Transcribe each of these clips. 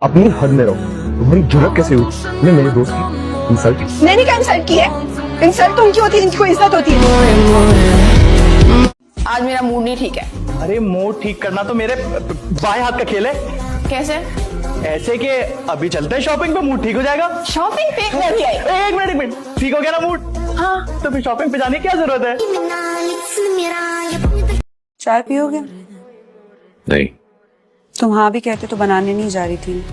अपनी हद में रहो। तुम्हारी जुर्रत कैसे हुई तुमने मेरे दोस्त की इंसल्ट की? मैंने क्या इंसल्ट की है? इंसल्ट तो उनकी होती है जिनको इज्जत होती है। आज मेरा मूड नहीं ठीक है। अरे मूड ठीक करना तो मेरे बाएं हाथ का खेल है। कैसे? ऐसे कि अभी चलते हैं शॉपिंग पे, मूड ठीक हो जाएगा। शॉपिंग पे मैं भी आई। एक मिनट ठीक हो गया ना मूड? हाँ तो फिर शॉपिंग पे जाने की क्या जरूरत है? चाय पियोगे? नहीं। तुम हाँ भी कहते तो बनाने नहीं जा रही थी।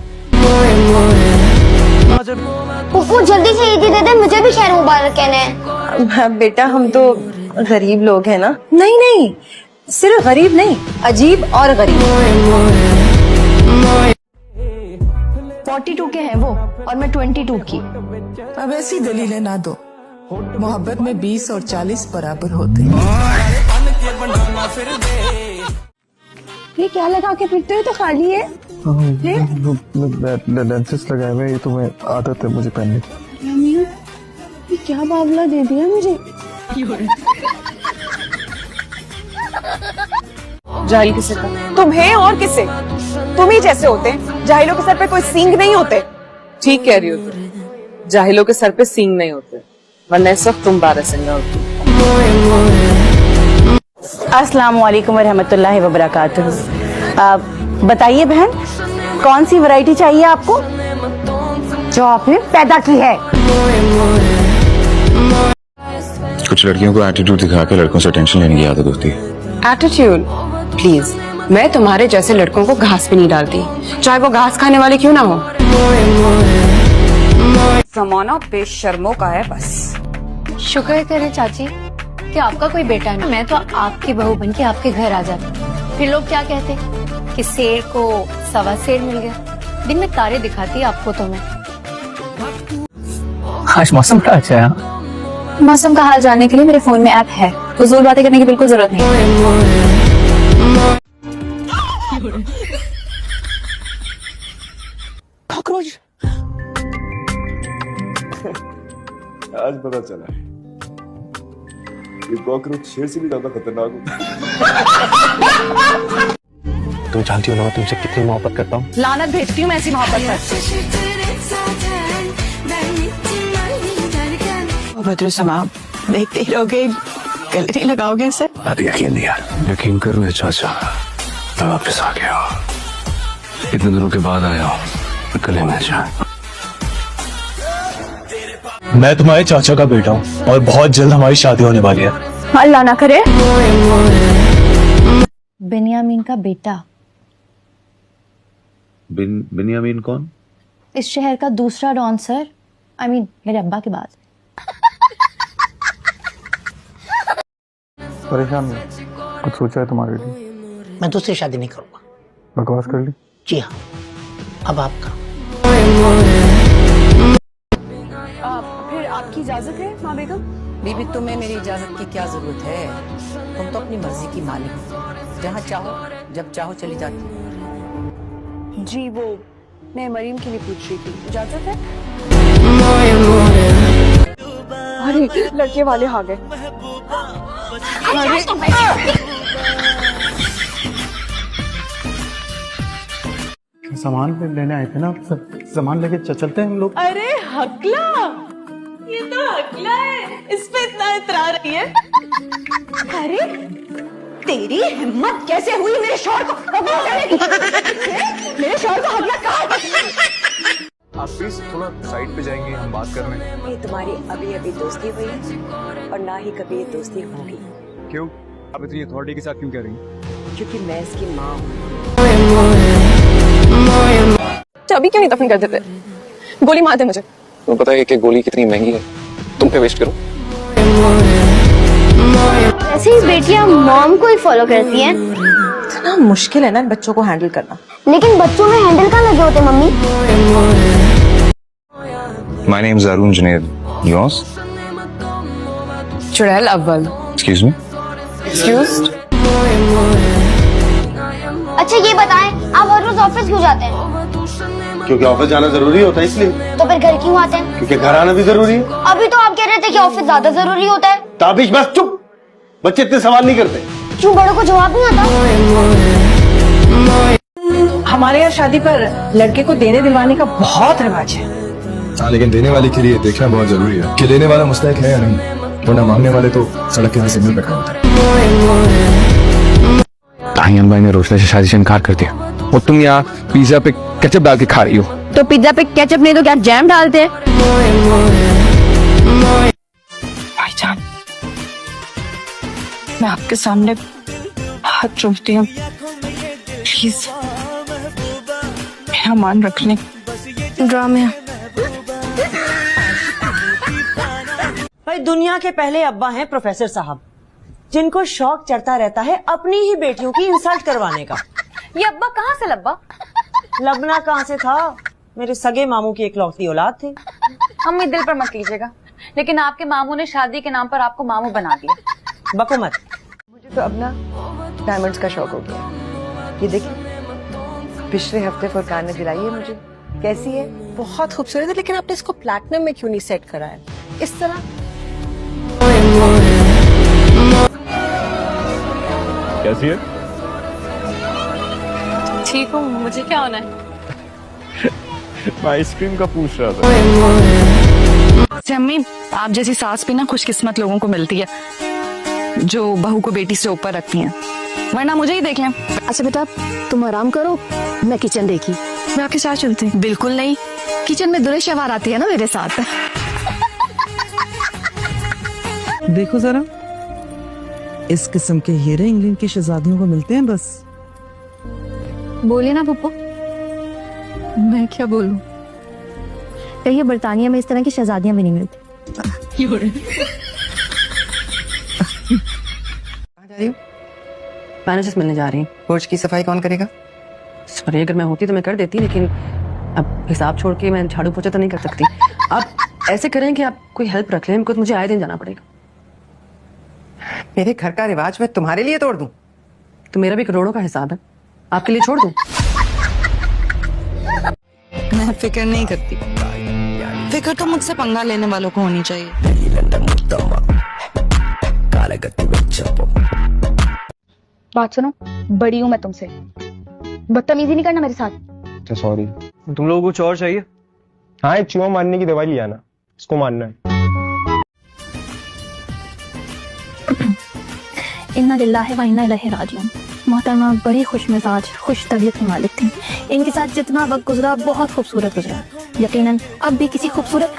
पप्पू जल्दी से ईदी दे दे, मुझे भी खैर मुबारक कहना है। बेटा हम तो गरीब लोग हैं ना। नहीं नहीं, सिर्फ गरीब नहीं, अजीब और गरीब। 42 के हैं वो और मैं 22 की। अब ऐसी दलीलें ना दो, मोहब्बत में 20 और 40 बराबर होते हैं। ये क्या लगा के फिरते हो? तो खाली है। लेंसेस लगाए हुए, ये तो मैं आदत है मुझे पहनने की। ये क्या बावला दे दिया मुझे। जाहिल के सिर पर तुम्हें और किसे? तुम ही जैसे होते हैं। जाहिलों के सर पे कोई सींग नहीं होते। ठीक कह रही हो तुम, जाहिलों के सर पे सींग नहीं होते, वरना इस वक्त तुम 12 सिंगा होती। अस्सलाम वालेकुम रहमतुल्लाहि व बरकातुहू। बताइए बहन, कौन सी वैरायटी चाहिए आपको जो आपने पैदा की है? कुछ लड़कियों को एटीट्यूड दिखा के लड़कों से टेंशन लेने की आदत होती है। एटीट्यूड? प्लीज, मैं तुम्हारे जैसे लड़कों को घास पे नहीं डालती, चाहे वो घास खाने वाले क्यों ना हो। जमाना बेशर्मों का है बस। शुक्र करे चाची कि आपका कोई बेटा नहीं। मैं तो आपकी बहू बनके आपके घर आ जाती, फिर लोग क्या कहते कि शेर को सवा शेर मिल गया। दिन में तारे दिखाती आपको तो मैं। आज मौसम बड़ा अच्छा है। मौसम का हाल जानने के लिए मेरे फोन में ऐप है, फजूल बातें करने की बिल्कुल जरूरत नहीं। कॉकरोच। आज पता चला ये कॉकरोच शेर से भी ज्यादा खतरनाक होता है। तुम जानती हो ना मैं तुमसे कितनी मोहब्बत करता हूँ। लानत भेजती हूँ मैं ऐसी मोहब्बत पर। बदरुसमाम देखते ही रहोगे, गले नहीं लगाओगे इसे? यकीन नहीं यार, यकीन कर मेरे चाचा, मैं वापस आ गया हूँ। इतने दिनों के बाद आया हूँ, गले में जा। मैं तुम्हारे चाचा का बेटा हूँ और बहुत जल्द हमारी शादी होने वाली है। अल्लाह ना करे। बिन्यामीन का बेटा। बिन्यामीन कौन? इस शहर का दूसरा डॉन सर, आई मीन मेरे अब्बा के बाद। परेशान नहीं, कुछ सोचा है तुम्हारे लिए? मैं दूसरी शादी नहीं करूंगा। बकवास कर ली? जी हाँ, अब आपका। फिर आपकी इजाजत है माँ बेगम? बीबी तुम्हें मेरी इजाजत की क्या जरूरत है? तुम तो अपनी मर्जी की मालिक हो, जहाँ चाहो जब चाहो चली जाती हो। जी वो मैं मरीम के लिए पूछ रही थी, इजाजत है? अरे लड़के वाले आ गए। सामान लेने आए थे ना, सामान लेके चलते हैं हम लोग। अरे हकला, ये तो हकला है, इस पे इतना इतरा रही है। अरे तेरी हिम्मत कैसे हुई मेरे शौहर को हकला करने की? मेरे शौहर को हकला कहा? आप प्लीज थोड़ा साइड पे जाएंगे, हम बात कर रहे हैं। ये तुम्हारी अभी अभी दोस्ती हुई और ना ही कभी ये दोस्ती होगी। क्यों? आप इतनी अथॉरिटी के साथ क्यों कह रही हैं? क्योंकि मैं इसकी माँ हूँ। चाबी क्यों नहीं दफन कर देते? गोली मार दे मुझे। तुम्हें पता है कि गोली कितनी महंगी है? तुम पे वेस्ट करो। वैसे ही बेटियां मॉम को ही फॉलो करती हैं। इतना मुश्किल है ना इन बच्चों को हैंडल करना। लेकिन बच्चों में हैंडल कहाँ लगे होते mummy? My name is Arun Junaid. Yours? चुड़ैल अव्वल। Excuse me? एक्सक्यूज? अच्छा ये बताएं, आप हर रोज ऑफिस क्यों जाते हैं? क्योंकि ऑफिस जाना जरूरी होता है इसलिए। तो फिर घर क्यों आते हैं? क्योंकि घर आना भी जरूरी है। अभी तो आप कह रहे थे कि ऑफिस ज्यादा जरूरी होता है। ताबिश बस चुप, बच्चे इतने सवाल नहीं करते। क्यों बड़ों को जवाब नहीं आता? हमारे यहाँ शादी पर लड़के को देने दिलवाने का बहुत रिवाज है। हाँ, लेकिन देने वाले के लिए देखना बहुत जरूरी है कि लेने वाला मुस्तैक है या नहीं, वरना मांगने वाले तो सड़क के सिग्नल पे खड़े होते हैं। भाईजान भाई ने रोशना से शादी से इनकार कर दिया और तुम यहाँ पिज्जा पे केचप डाल के खा रही हो। तो पिज्जा पे केचप नहीं तो क्या जैम डालते हैं? भाईजान, मैं आपके सामने हाथ जोड़ती हूँ, प्लीज मेरा मान रख लें। ड्रामे। भाई दुनिया के पहले अब्बा हैं प्रोफेसर साहब, जिनको शौक चढ़ता रहता है अपनी ही बेटियों की इंसल्ट करवाने का। ये अब्बा कहाँ से लब्बा? लबना कहाँ से था, मेरे सगे मामू की इकलौती औलाद थी। अम्मी दिल पर मत लीजिएगा, लेकिन आपके मामू ने शादी के नाम पर आपको मामू बना दिया। बको मत। मुझे तो अब ना डायमंड्स का शौक हो गया। ये देखिए, पिछले हफ्ते फुरकान ने दिलाई है मुझे। कैसी है? बहुत खूबसूरत है, लेकिन आपने इसको प्लैटिनम में क्यों नहीं सेट कराया इस तरह? कैसी है? ठीक हूँ, मुझे क्या होना है? मैं आइसक्रीम का पूछ रहा था। अम्मी, आप जैसी सास भी ना खुशकिस्मत लोगों को मिलती है, जो बहू को बेटी से ऊपर रखती हैं, वरना मुझे ही देख लें। अच्छा बेटा, तुम आराम करो, मैं किचन देखी। मैं आपके साथ चलती हूँ। बिल्कुल नहीं, किचन में दुरे शवार आती है ना मेरे साथ। देखो जरा, इस किस्म के हीरे इंग्लैंड की शहजादियों को मिलते हैं बस। बोलिए ना पप्पू। मैं क्या बोलूं? कहिए बर्तानिया में इस तरह की शहजादियां भी नहीं मिलती। मैनेजर से मिलने जा रही हूँ। पोर्च की सफाई कौन करेगा? सॉरी, अगर मैं होती तो मैं कर देती, लेकिन अब हिसाब छोड़ के मैं झाड़ू पोछा तो नहीं कर सकती। आप ऐसे करें कि आप कोई हेल्प रख लें, मुझे आए दिन जाना पड़ेगा। मेरे घर का रिवाज मैं तुम्हारे लिए तोड़ दूं? तो मेरा भी करोड़ों का हिसाब है, आपके लिए छोड़ दूं? मैं फिक्र नहीं करती, फिक्र तो मुझसे पंगा लेने वालों को होनी चाहिए। बात सुनो, बड़ी हूं मैं तुमसे, बदतमीजी नहीं करना मेरे साथ। अच्छा सॉरी। तुम लोगों को कुछ और चाहिए? हाँ, एक चूहा मारने की दवाई लिया ना, इसको मारना है। इन्ना लिल्लाहि व इन्ना इलैहि राजिऊन। मोहतरमा बड़ी खुश मिजाज, खुश तबीयत की मालिक थी। इनके साथ जितना वक्त गुजरा बहुत खूबसूरत गुजरा। यकीनन अब भी किसी खूबसूरत।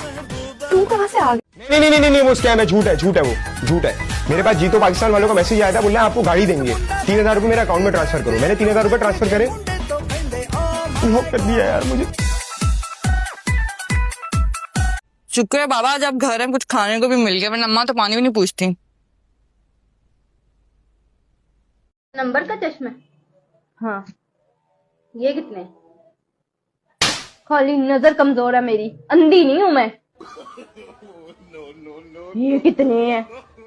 तू कहाँ से आ गया? नहीं, वो स्कैम है, झूठ है वो, झूठ है। मेरे पास जीतो पाकिस्तान वालों का मैसेज आया था, बोल रहे हैं आपको गाड़ी देंगे, 3000 रुपए मेरे अकाउंट में ट्रांसफर करो। मैंने 3000 रुपए ट्रांसफर करे, कर दिया यार मुझे। शुक्र है बाबा, जब घर है कुछ खाने को भी मिल गया, वरना अम्मा तो पानी भी नहीं पूछती। नंबर का चश्मा? हाँ। ये कितने? खाली नजर कमजोर है मेरी, अंधी नहीं हूं मैं। ये कितने हैं?